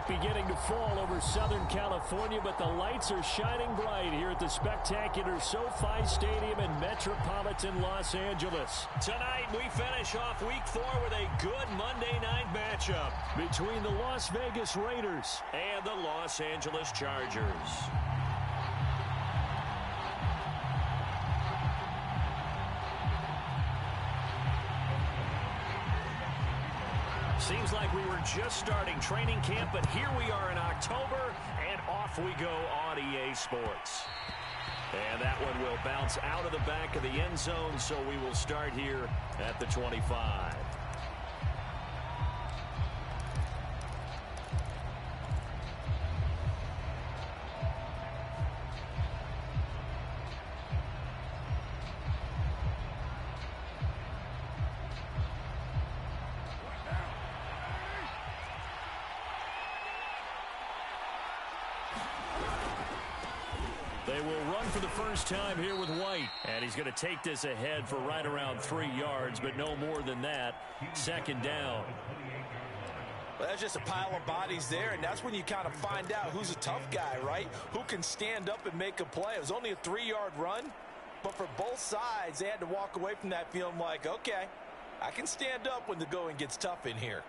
night beginning to fall over Southern California, but the lights are shining bright here at the spectacular SoFi Stadium in metropolitan Los Angeles. Tonight, we finish off Week 4 with a good Monday night matchup between the Las Vegas Raiders and the Los Angeles Chargers. Seems like we were just starting training camp, but here we are in October, and off we go on EA Sports. And that one will bounce out of the back of the end zone, so we will start here at the 25. They will run for the first time here with White. And he's going to take this ahead for right around 3 yards, but no more than that. Second down. Well, that's just a pile of bodies there, and that's when you kind of find out who's a tough guy, right? Who can stand up and make a play. It was only a 3-yard run, but for both sides, they had to walk away from that feeling like, okay, I can stand up when the going gets tough in here.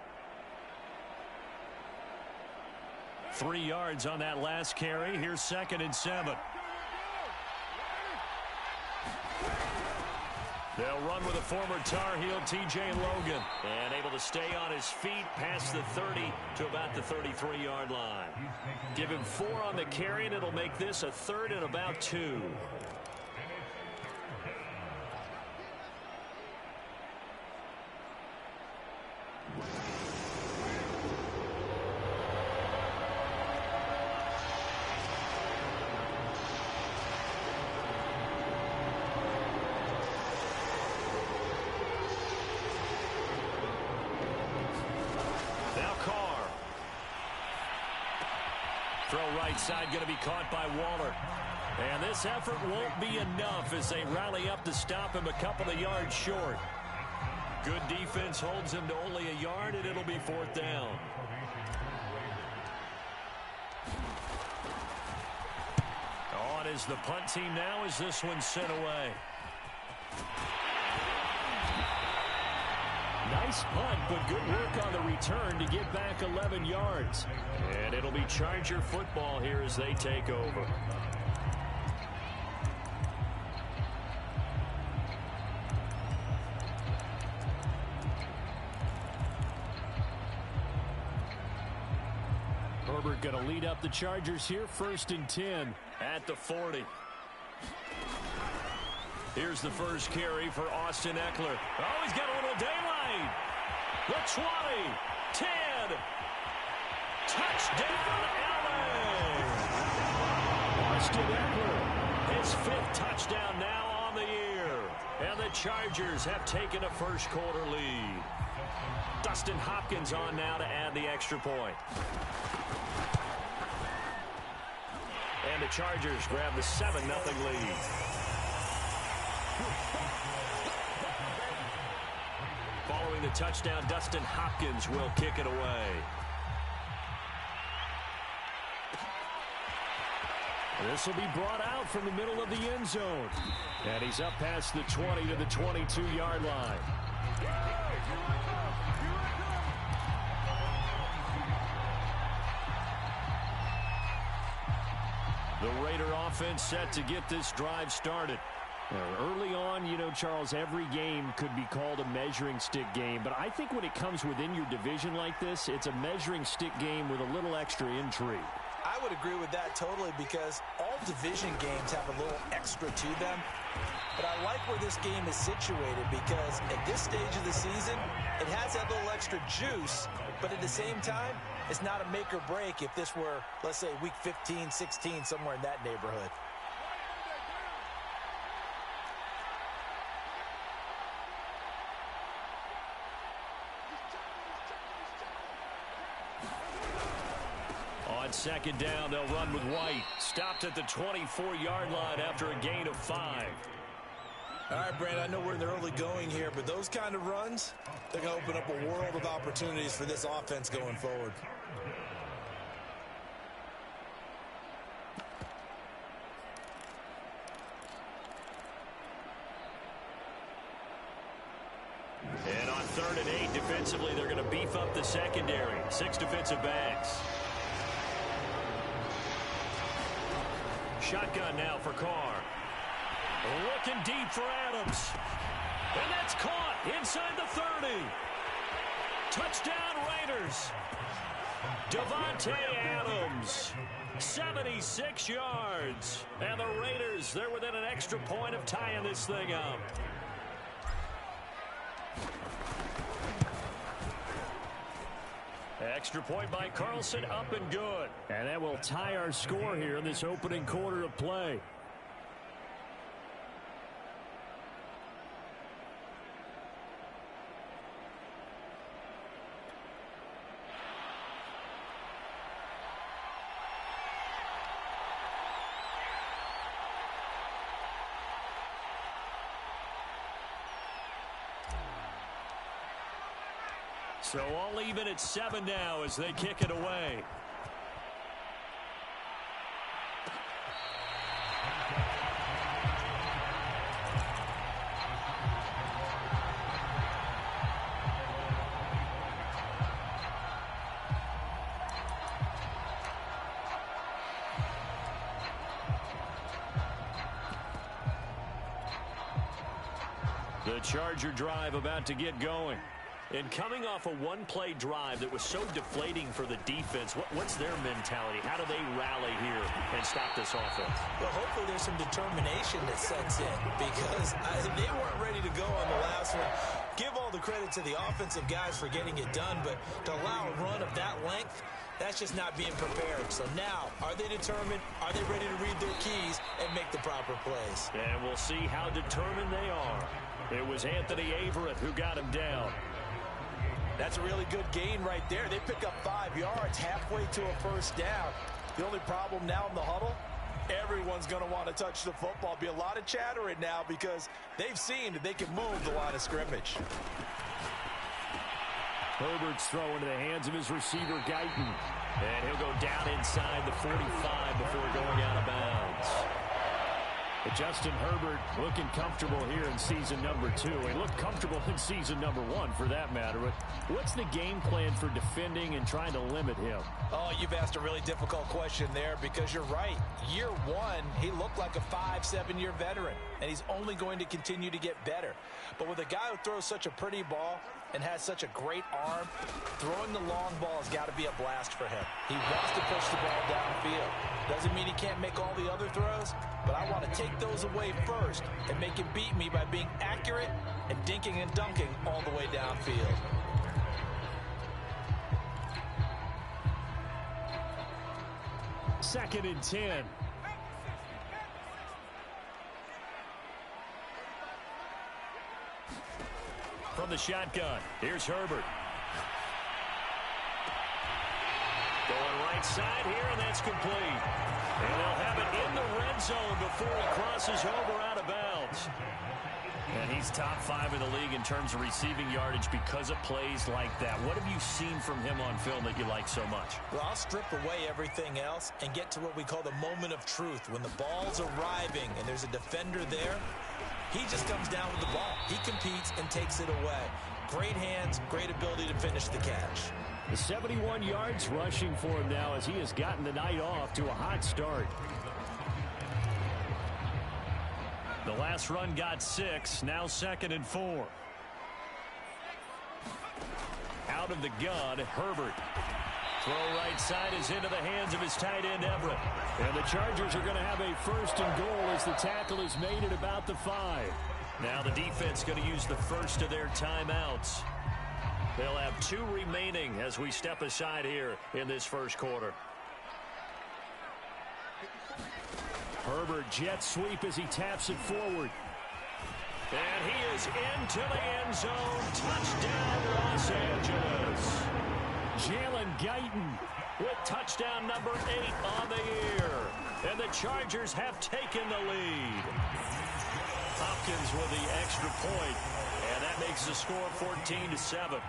3 yards on that last carry. Here's 2nd and 7. They'll run with a former Tar Heel, TJ Logan. And able to stay on his feet past the 30 to about the 33-yard line. Give him 4 on the carry, and it'll make this a 3rd and about 2. Throw right side going to be caught by Waller. And this effort won't be enough as they rally up to stop him a couple of yards short. Good defense holds him to only a yard, and it'll be 4th down. On is the punt team now as this one's sent away. Nice punt, but good work on the return to get back 11 yards. And it'll be Charger football here as they take over. Herbert going to lead up the Chargers here, 1st and 10 at the 40. Here's the first carry for Austin Eckler. Oh, he's got a little daylight. The 20, 10. Touchdown, LA. Austin Eckler, his 5th touchdown now on the year. And the Chargers have taken a first-quarter lead. Dustin Hopkins on now to add the extra point. And the Chargers grab the 7-0 lead. Following the touchdown, Dustin Hopkins will kick it away. This will be brought out from the middle of the end zone. And he's up past the 20 to the 22-yard line. The Raider offense set to get this drive started. Early on, you know, Charles, every game could be called a measuring stick game. But I think when it comes within your division like this, it's a measuring stick game with a little extra intrigue. I would agree with that totally because all division games have a little extra to them. But I like where this game is situated because at this stage of the season, it has that little extra juice. But at the same time, it's not a make or break if this were, let's say, week 15, 16, somewhere in that neighborhood. On 2nd down, they'll run with White. Stopped at the 24-yard line after a gain of 5. All right, Brandon, I know we're in the early going here, but those kind of runs, they're going to open up a world of opportunities for this offense going forward. And on 3rd and 8, defensively, they're going to beef up the secondary. 6 defensive backs. Shotgun now for Carr. Looking deep for Adams. And that's caught inside the 30. Touchdown Raiders. Davante Adams. 76 yards. And the Raiders, they're within an extra point of tying this thing up. Extra point by Carlson, up and good. And that will tie our score here in this opening quarter of play. So all even at 7 now as they kick it away. The Charger drive about to get going. And coming off a one-play drive that was so deflating for the defense, what's their mentality? How do they rally here and stop this offense? Well, hopefully there's some determination that sets in because they weren't ready to go on the last one. Give all the credit to the offensive guys for getting it done, but to allow a run of that length, that's just not being prepared. So now, are they determined? Are they ready to read their keys and make the proper plays? And we'll see how determined they are. It was Anthony Averett who got him down. That's a really good gain right there. They pick up 5 yards halfway to a first down. The only problem now in the huddle, everyone's going to want to touch the football. Be a lot of chattering now because they've seen that they can move the line of scrimmage. Herbert's throw into the hands of his receiver, Guyton. And he'll go down inside the 45 before going out of bounds. But Justin Herbert looking comfortable here in season number 2. He looked comfortable in season number 1 for that matter. But what's the game plan for defending and trying to limit him? Oh, you've asked a really difficult question there because you're right. Year 1, he looked like a 5-7-year veteran, and he's only going to continue to get better. But with a guy who throws such a pretty ball and has such a great arm, throwing the long ball has got to be a blast for him. He wants to push the ball downfield. Doesn't mean he can't make all the other throws, but I want to take those away first and make him beat me by being accurate and dinking and dunking all the way downfield. Second and 10. From the shotgun, here's Herbert. Going right side here, and that's complete. And they'll have it in the red zone before he crosses over out of bounds. And he's top 5 in the league in terms of receiving yardage because of plays like that. What have you seen from him on film that you like so much? Well, I'll strip away everything else and get to what we call the moment of truth. When the ball's arriving and there's a defender there, he just comes down with the ball. He competes and takes it away. Great hands, great ability to finish the catch. 71 yards rushing for him now as he has gotten the night off to a hot start. The last run got 6, now 2nd and 4. Out of the gun, Herbert. Throw right side is into the hands of his tight end, Everett. And the Chargers are going to have a 1st and goal as the tackle is made at about the 5. Now the defense going to use the first of their timeouts. They'll have 2 remaining as we step aside here in this first quarter. Herbert jet sweep as he taps it forward. And he is into the end zone. Touchdown, Los Angeles. Jalen Guyton with touchdown number 8 on the year. And the Chargers have taken the lead. Hopkins with the extra point. And that makes the score 14-7.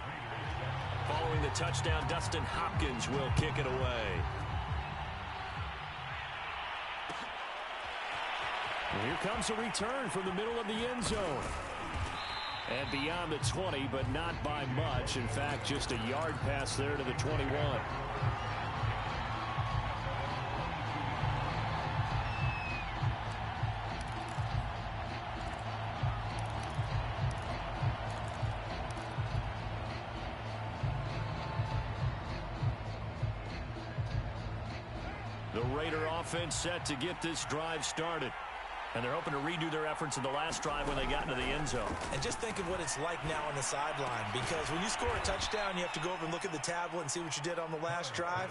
Following the touchdown, Dustin Hopkins will kick it away. And here comes a return from the middle of the end zone. And beyond the 20, but not by much. In fact, just a yard pass there to the 21. The Raider offense set to get this drive started. And they're hoping to redo their efforts in the last drive when they got into the end zone. And just think of what it's like now on the sideline, because when you score a touchdown, you have to go over and look at the tablet and see what you did on the last drive.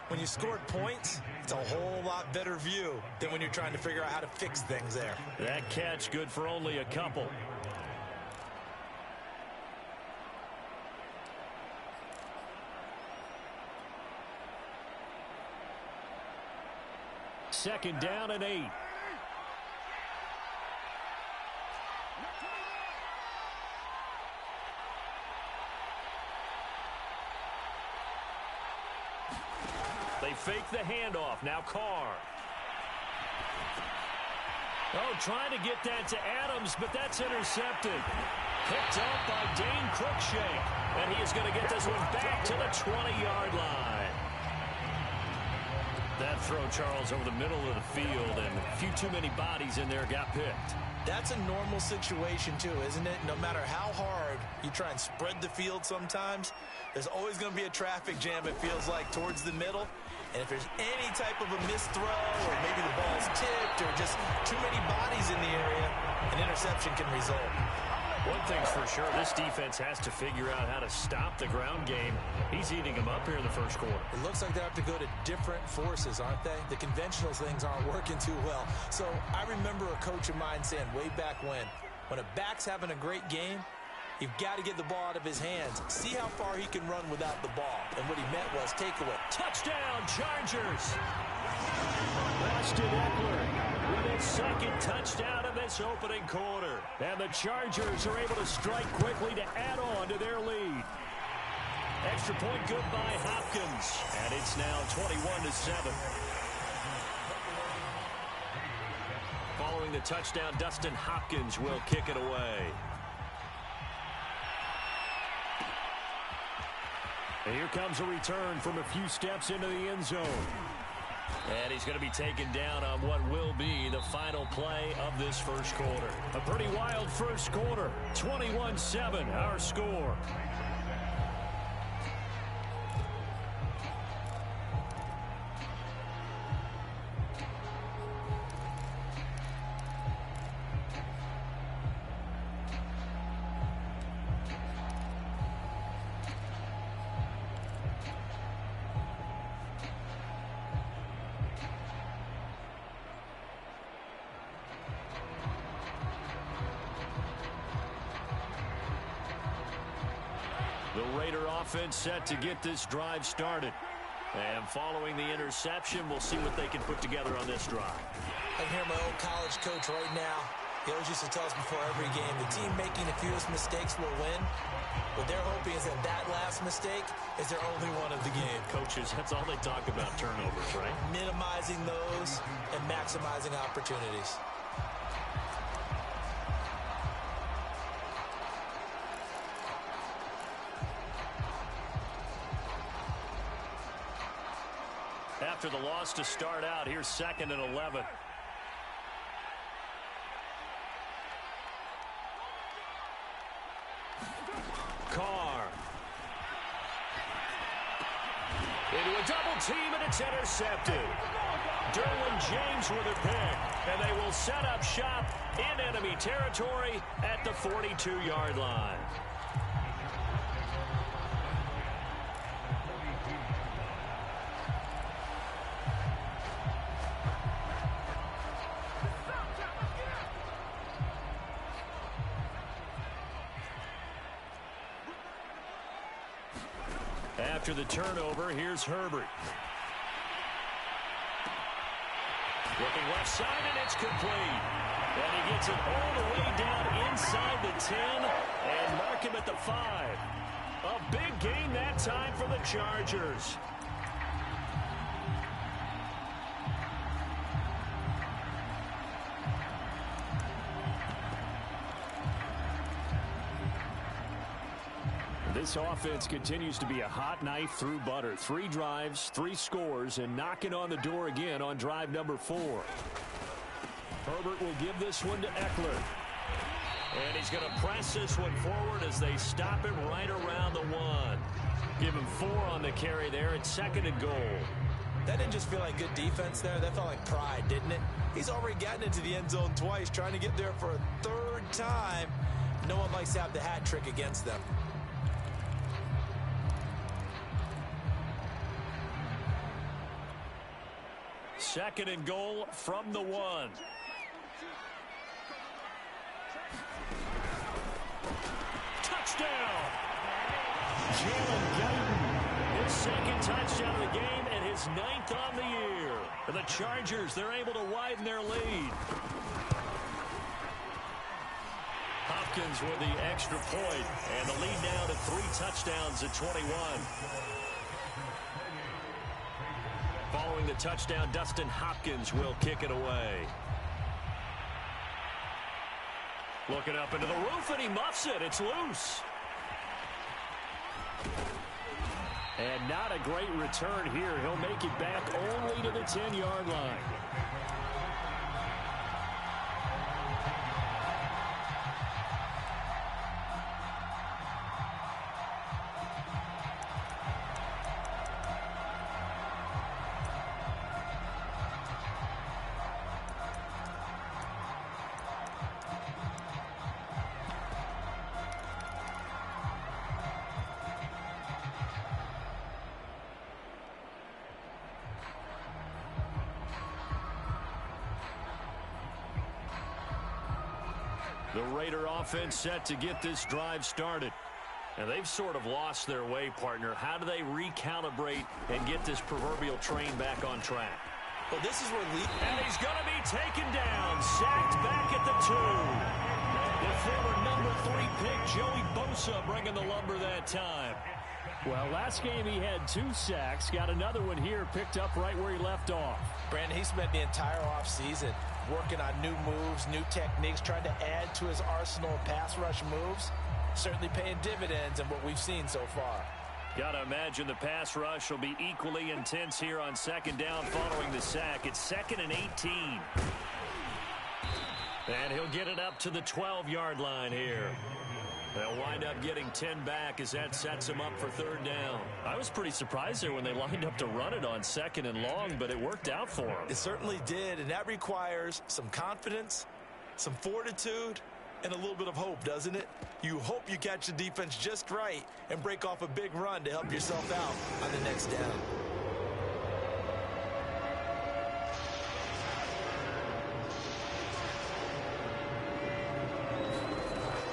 When you scored points, it's a whole lot better view than when you're trying to figure out how to fix things there. That catch good for only a couple. Second down and 8. They fake the handoff. Now Carr. Oh, trying to get that to Adams, but that's intercepted. Picked up by Dane Cruikshank. And he is going to get this one back to the 20-yard line. That throw, Charles, over the middle of the field, and a few too many bodies in there got picked. That's a normal situation, too, isn't it? No matter how hard you try and spread the field sometimes, there's always going to be a traffic jam, it feels like, towards the middle. And if there's any type of a missed throw, or maybe the ball's tipped, or just too many bodies in the area, an interception can result. One thing's for sure, this defense has to figure out how to stop the ground game. He's eating them up here in the first quarter. It looks like they have to go to different forces, aren't they? The conventional things aren't working too well. So I remember a coach of mine saying way back when a back's having a great game, you've got to get the ball out of his hands. See how far he can run without the ball. And what he meant was takeaway. Touchdown, Chargers! Austin Eckler with his second touchdown of this opening quarter. And the Chargers are able to strike quickly to add on to their lead. Extra point good by Hopkins. And it's now 21-7. Following the touchdown, Dustin Hopkins will kick it away. And here comes a return from a few steps into the end zone. And he's going to be taken down on what will be the final play of this first quarter. A pretty wild first quarter. 21-7, our score. The Raider offense set to get this drive started. And following the interception, we'll see what they can put together on this drive. I hear my old college coach right now. He always used to tell us before every game, the team making the fewest mistakes will win. What they're hoping is that that last mistake is their only one of the game. Coaches, that's all they talk about, turnovers, right? Minimizing those and maximizing opportunities. After the loss to start out, here's 2nd and 11. Carr. Into a double team, and it's intercepted. Derwin James with a pick, and they will set up shop in enemy territory at the 42-yard line. After the turnover, here's Herbert. Looking left side, and it's complete. And he gets it all the way down inside the 10 and mark him at the 5. A big game that time for the Chargers. This offense continues to be a hot knife through butter. 3 drives, 3 scores, and knocking on the door again on drive number 4. Herbert will give this one to Eckler. And he's going to press this one forward as they stop him right around the 1. Give him 4 on the carry there. It's 2nd and goal. That didn't just feel like good defense there. That felt like pride, didn't it? He's already gotten into the end zone twice, trying to get there for a 3rd time. No one likes to have the hat trick against them. Second and goal from the 1. Touchdown! Jalen Guyton, his 2nd touchdown of the game and his 9th on the year. And the Chargers, they're able to widen their lead. Hopkins with the extra point, and the lead now to 3 touchdowns at 21. Following the touchdown, Dustin Hopkins will kick it away. Looking up into the roof, and he muffs it. It's loose. And not a great return here. He'll make it back only to the 10-yard line. The Raider offense set to get this drive started. And they've sort of lost their way, partner. How do they recalibrate and get this proverbial train back on track? Well, this is where and he's going to be taken down, sacked back at the 2. The former number 3 pick, Joey Bosa, bringing the lumber that time. Well, last game he had 2 sacks. Got another one here, picked up right where he left off. Brandon, he spent the entire offseason working on new moves, new techniques, trying to add to his arsenal of pass rush moves. Certainly paying dividends in what we've seen so far. Got to imagine the pass rush will be equally intense here on 2nd down following the sack. It's 2nd and 18. And he'll get it up to the 12-yard line here. They'll wind up getting 10 back as that sets him up for 3rd down. I was pretty surprised there when they lined up to run it on 2nd and long, but it worked out for him. It certainly did, and that requires some confidence, some fortitude, and a little bit of hope, doesn't it? You hope you catch the defense just right and break off a big run to help yourself out on the next down.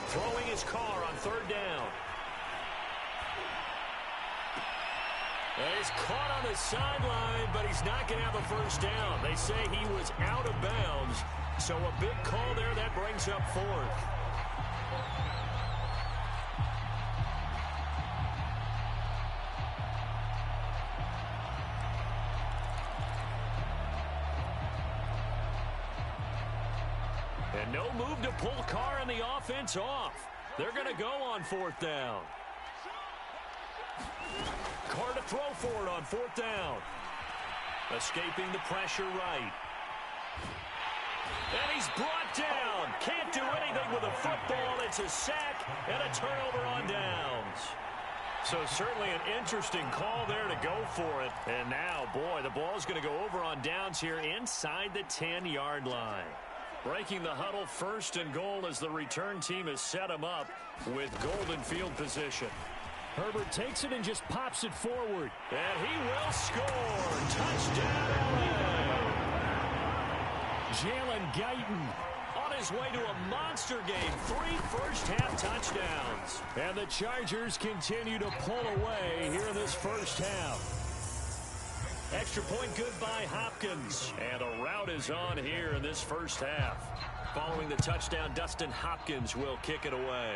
Throwing his car on 3rd down. And he's caught on the sideline, but he's not going to have a 1st down. They say he was out of bounds, so a big call there that brings up 4th. And no move to pull Carr and the offense off. They're going to go on 4th down. Carr to throw for it on 4th down. Escaping the pressure right. And he's brought down. Can't do anything with a football. It's a sack and a turnover on downs. So certainly an interesting call there to go for it. And now, boy, the ball's going to go over on downs here inside the 10-yard line. Breaking the huddle, 1st and goal as the return team has set him up with golden field position. Herbert takes it and just pops it forward. And he will score. Touchdown, LA. Jalen Guyton on his way to a monster game. 3 first-half touchdowns. And the Chargers continue to pull away here in this first half. Extra point good by Hopkins. And a rout is on here in this first half. Following the touchdown, Dustin Hopkins will kick it away.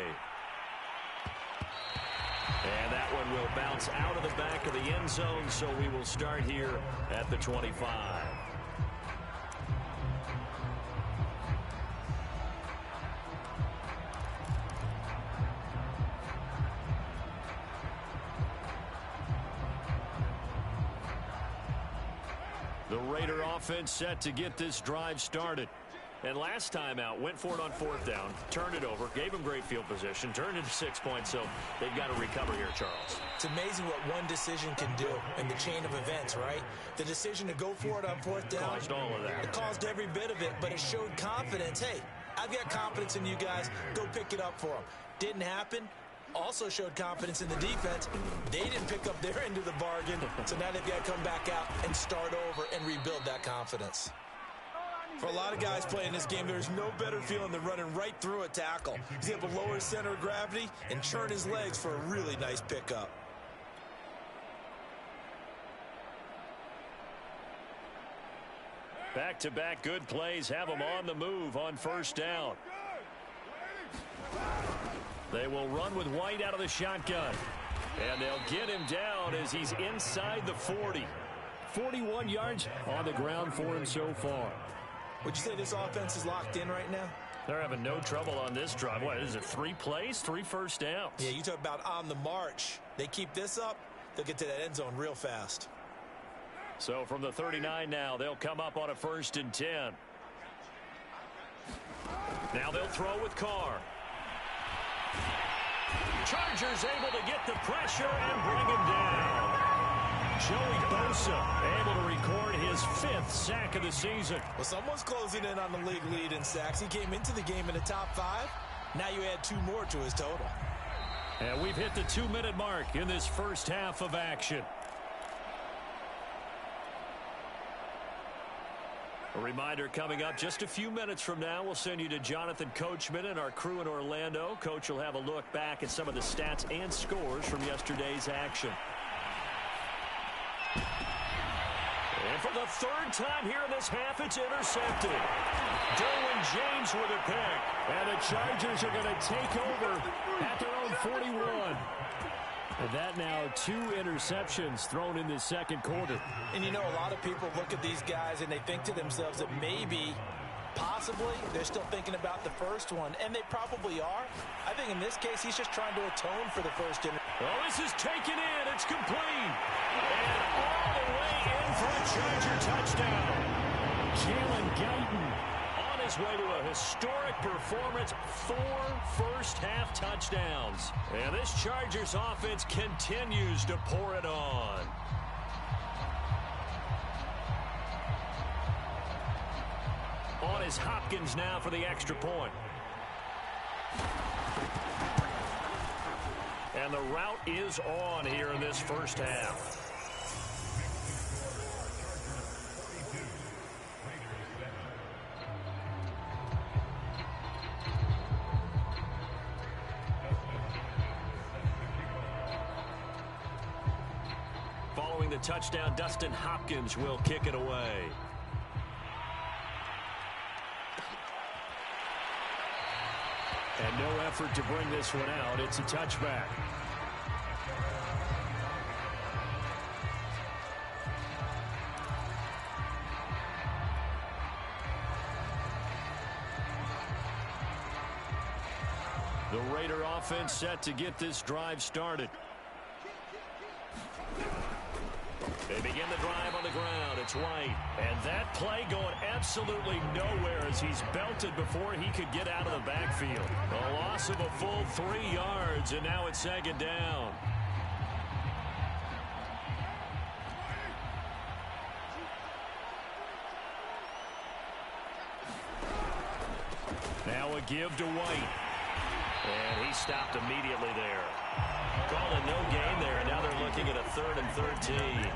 And that one will bounce out of the back of the end zone, so we will start here at the 25. The Raider offense set to get this drive started. And last time out, went for it on fourth down, turned it over, gave him great field position, turned it to 6 points, so they've got to recover here, Charles. It's amazing what one decision can do in the chain of events, right? The decision to go for it on fourth down. Caused all of that. It caused every bit of it, but it showed confidence. Hey, I've got confidence in you guys. Go pick it up for them. Didn't happen. Also showed confidence in the defense. They didn't pick up their end of the bargain, so now they've got to come back out and start over and rebuild that confidence. For a lot of guys playing this game, there's no better feeling than running right through a tackle. He's able to lower his center of gravity and churn his legs for a really nice pickup. Back-to-back good plays have them on the move on first down. They will run with White out of the shotgun. And they'll get him down as he's inside the 40. 41 yards on the ground for him so far. Would you say this offense is locked in right now? They're having no trouble on this drive. What is it, 3 plays, 3 first downs? Yeah, you talk about on the march. They keep this up, they'll get to that end zone real fast. So from the 39 now, they'll come up on a 1st and 10. Now they'll throw with Carr. Chargers able to get the pressure and bring him down. Joey Bosa able to record his 5th sack of the season. Well, someone's closing in on the league lead in sacks. He came into the game in the top 5. Now you add 2 more to his total. And we've hit the 2-minute mark in this first half of action. A reminder coming up just a few minutes from now, we'll send you to Jonathan Coachman and our crew in Orlando. Coach will have a look back at some of the stats and scores from yesterday's action. And for the 3rd time here in this half, it's intercepted. Derwin James with a pick. And the Chargers are going to take over at their own 41. And that now 2 interceptions thrown in the second quarter. And you know, a lot of people look at these guys and they think to themselves that maybe, possibly, they're still thinking about the first one. And they probably are. I think in this case, he's just trying to atone for the first interception. Oh, this is taken in. It's complete. And all the way in for a Charger touchdown. Jalen Guyton on his way to a historic performance. 4 first-half touchdowns. And this Chargers offense continues to pour it on. On is Hopkins now for the extra point. And the route is on here in this first half. Following the touchdown, Dustin Hopkins will kick it away. And no effort to bring this one out. It's a touchback. The Raider offense set to get this drive started. They begin the drive on the ground. It's White. And that play going absolutely nowhere as he's belted before he could get out of the backfield. A loss of a full 3 yards, and now it's 2nd down. Now a give to White. And he stopped immediately there. Called a no gain there, and now they're looking at a 3rd and 13.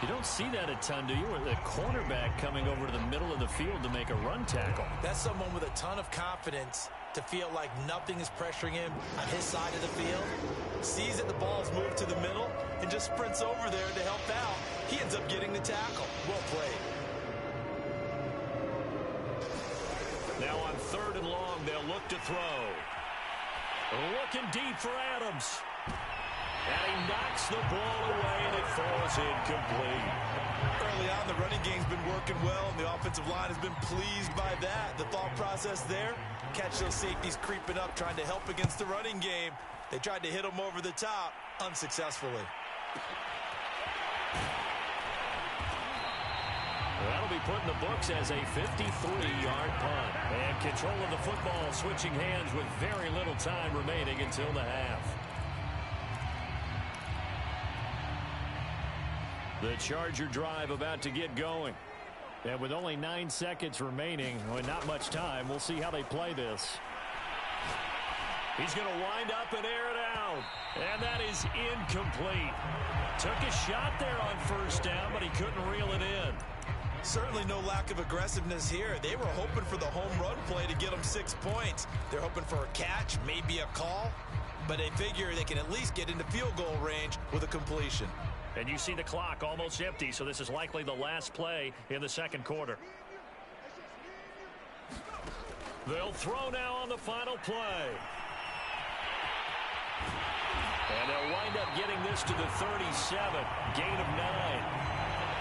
You don't see that a ton, do you? Or the cornerback coming over to the middle of the field to make a run tackle. That's someone with a ton of confidence to feel like nothing is pressuring him on his side of the field. Sees that the ball's moved to the middle and just sprints over there to help out. He ends up getting the tackle. Well played. Now on 3rd and long, they'll look to throw. Looking deep for Adams. And he knocks the ball away, and it falls incomplete. Early on, the running game's been working well, and the offensive line has been pleased by that. The thought process there, catch those safeties creeping up, trying to help against the running game. They tried to hit them over the top, unsuccessfully. be put in the books as a 53-yard punt. And control of the football switching hands with very little time remaining until the half. The Charger drive about to get going. And with only 9 seconds remaining, and not much time, we'll see how they play this. He's going to wind up and air it out. And that is incomplete. Took a shot there on first down, but he couldn't reel it in. Certainly no lack of aggressiveness here. They were hoping for the home run play to get them 6 points. They're hoping for a catch, maybe a call, but they figure they can at least get into field goal range with a completion. And you see the clock almost empty, so this is likely the last play in the second quarter. They'll throw now on the final play. And they'll wind up getting this to the 37, gain of 9.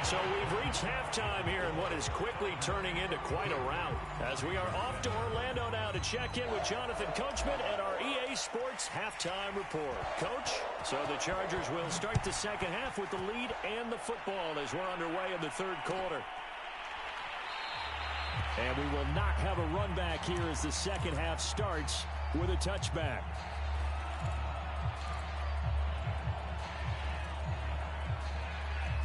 So we've reached halftime here in what is quickly turning into quite a rout. As we are off to Orlando now to check in with Jonathan Coachman at our EA Sports Halftime Report. Coach, so the Chargers will start the second half with the lead and the football as we're underway in the third quarter. And we will not have a run back here as the second half starts with a touchback.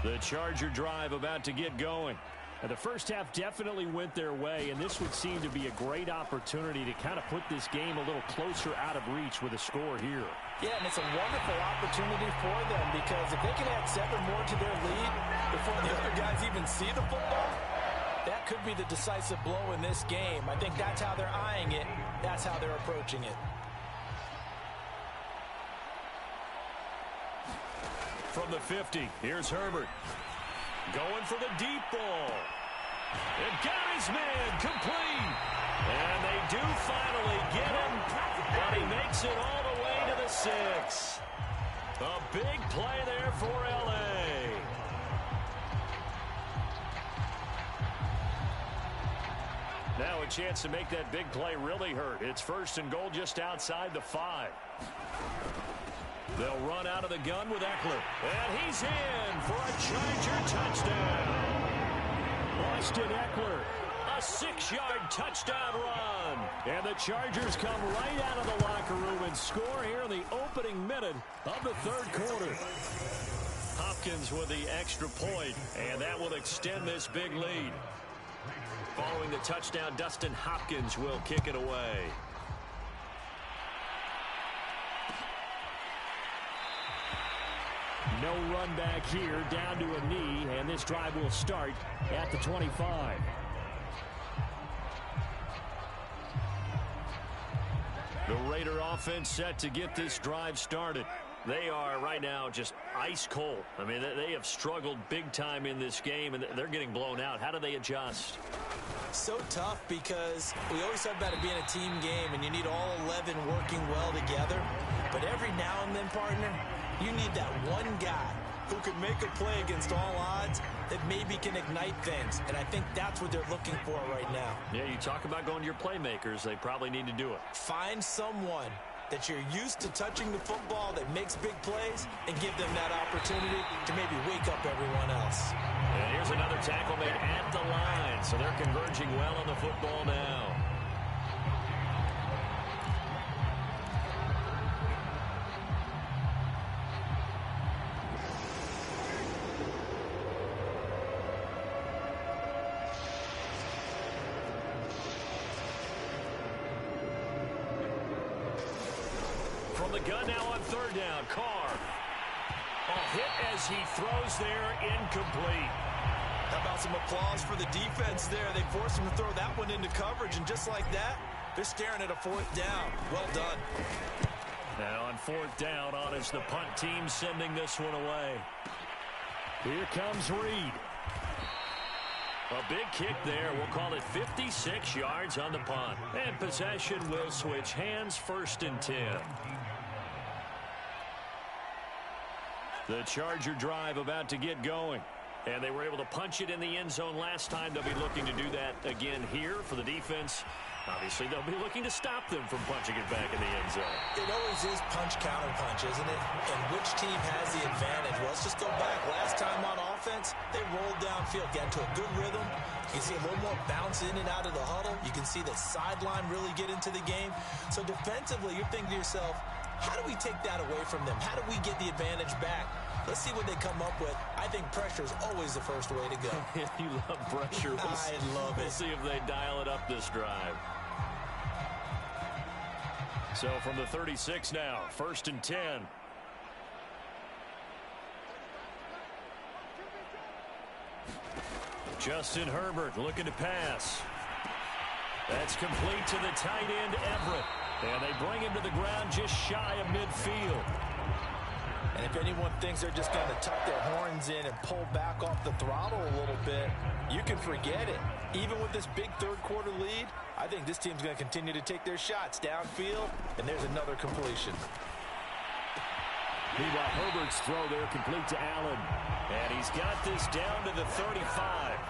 The Charger drive about to get going. And the first half definitely went their way, and this would seem to be a great opportunity to kind of put this game a little closer out of reach with a score here. Yeah, and it's a wonderful opportunity for them because if they can add 7 more to their lead before the other guys even see the football, that could be the decisive blow in this game. I think that's how they're eyeing it. That's how they're approaching it. From the 50, here's Herbert. Going for the deep ball. And got his man complete. And they do finally get him. But he makes it all the way to the 6. A big play there for L.A. Now a chance to make that big play really hurt. It's 1st and goal just outside the 5. They'll run out of the gun with Eckler. And he's in for a Charger touchdown. Austin Eckler, a 6-yard touchdown run. And the Chargers come right out of the locker room and score here in the opening minute of the third quarter. Hopkins with the extra point, and that will extend this big lead. Following the touchdown, Dustin Hopkins will kick it away. No run back here, down to a knee, and this drive will start at the 25. The Raider offense set to get this drive started. They are right now just ice cold. I mean, they have struggled big time in this game, and they're getting blown out. How do they adjust? So tough because we always talk about it being a team game, and you need all 11 working well together. But every now and then, partner, you need that one guy who can make a play against all odds that maybe can ignite things. And I think that's what they're looking for right now. Yeah, you talk about going to your playmakers. They probably need to do it. Find someone that you're used to touching the football that makes big plays and give them that opportunity to maybe wake up everyone else. And here's another tackle made at the line. So they're converging well on the football now. From the gun now on 3rd down, Carr. A hit as he throws there, incomplete. How about some applause for the defense there? They forced him to throw that one into coverage, and just like that, they're staring at a 4th down. Well done. Now on 4th down, on is the punt team sending this one away. Here comes Reed. A big kick there. We'll call it 56 yards on the punt. And possession will switch hands, 1st and 10. The Charger drive about to get going. And they were able to punch it in the end zone last time. They'll be looking to do that again here for the defense. Obviously, they'll be looking to stop them from punching it back in the end zone. It always is punch-counter-punch, isn't it? And which team has the advantage? Well, let's just go back. Last time on offense, they rolled downfield, got into a good rhythm. You can see a little more bounce in and out of the huddle. You can see the sideline really get into the game. So defensively, you're thinking to yourself, how do we take that away from them? How do we get the advantage back? Let's see what they come up with. I think pressure is always the first way to go. You love pressure. I love it. We'll see if they dial it up this drive. So from the 36 now, 1st and 10. Justin Herbert looking to pass. That's complete to the tight end, Everett. And they bring him to the ground just shy of midfield. And if anyone thinks they're just going to tuck their horns in and pull back off the throttle a little bit, you can forget it. Even with this big third-quarter lead, I think this team's going to continue to take their shots downfield, and there's another completion. Meanwhile, Herbert's throw there complete to Allen. And he's got this down to the 35.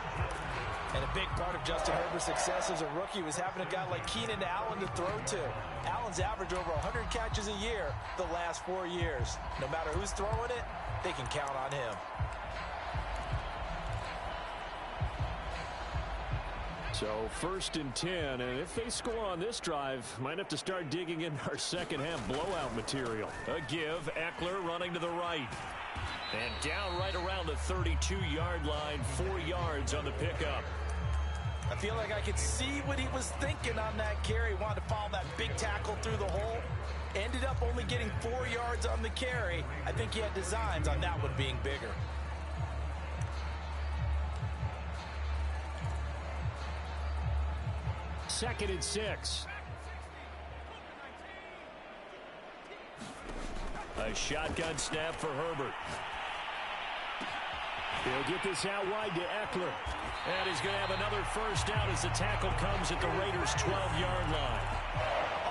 And a big part of Justin Herbert's success as a rookie was having a guy like Keenan Allen to throw to. Allen's averaged over 100 catches a year the last 4 years. No matter who's throwing it, they can count on him. So 1st and 10, and if they score on this drive, might have to start digging in our second half blowout material. A give, Eckler running to the right. And down right around the 32-yard line, 4 yards on the pickup. I feel like I could see what he was thinking on that carry. Wanted to follow that big tackle through the hole. Ended up only getting 4 yards on the carry. I think he had designs on that one being bigger. Second and 6. A shotgun snap for Herbert. He'll get this out wide to Eckler. And he's going to have another first down as the tackle comes at the Raiders' 12-yard line.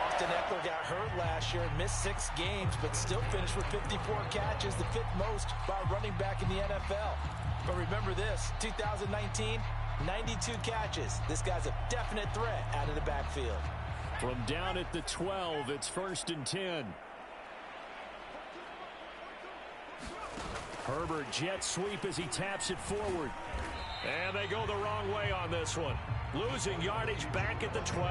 Austin Eckler got hurt last year, missed 6 games, but still finished with 54 catches, the 5th most by a running back in the NFL. But remember this, 2019, 92 catches. This guy's a definite threat out of the backfield. From down at the 12, it's 1st and 10. Herbert jet sweep as he taps it forward. And they go the wrong way on this one. Losing yardage back at the 12.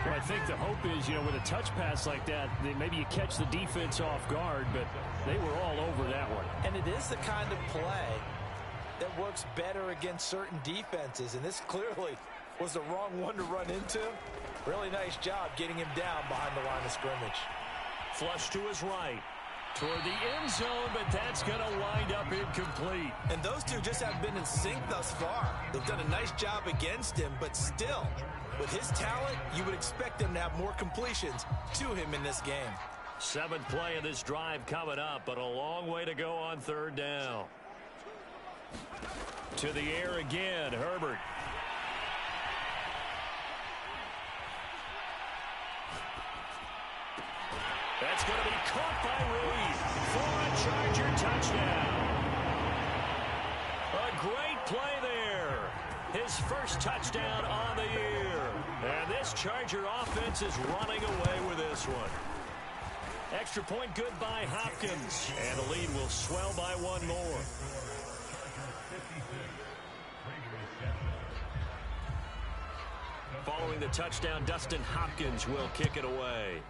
Well, I think the hope is, with a touch pass like that, maybe you catch the defense off guard, but they were all over that one. And it is the kind of play that works better against certain defenses, and this clearly was the wrong one to run into. Really nice job getting him down behind the line of scrimmage. Flush to his right. Toward the end zone, but that's going to wind up incomplete. And those two just haven't been in sync thus far. They've done a nice job against him, but still, with his talent, you would expect them to have more completions to him in this game. 7th play of this drive coming up, but a long way to go on 3rd down. To the air again, Herbert. That's going to be caught by Reed for a Charger touchdown. A great play there. His first touchdown on the year. And this Charger offense is running away with this one. Extra point good by Hopkins. And the lead will swell by 1 more. Following the touchdown, Dustin Hopkins will kick it away.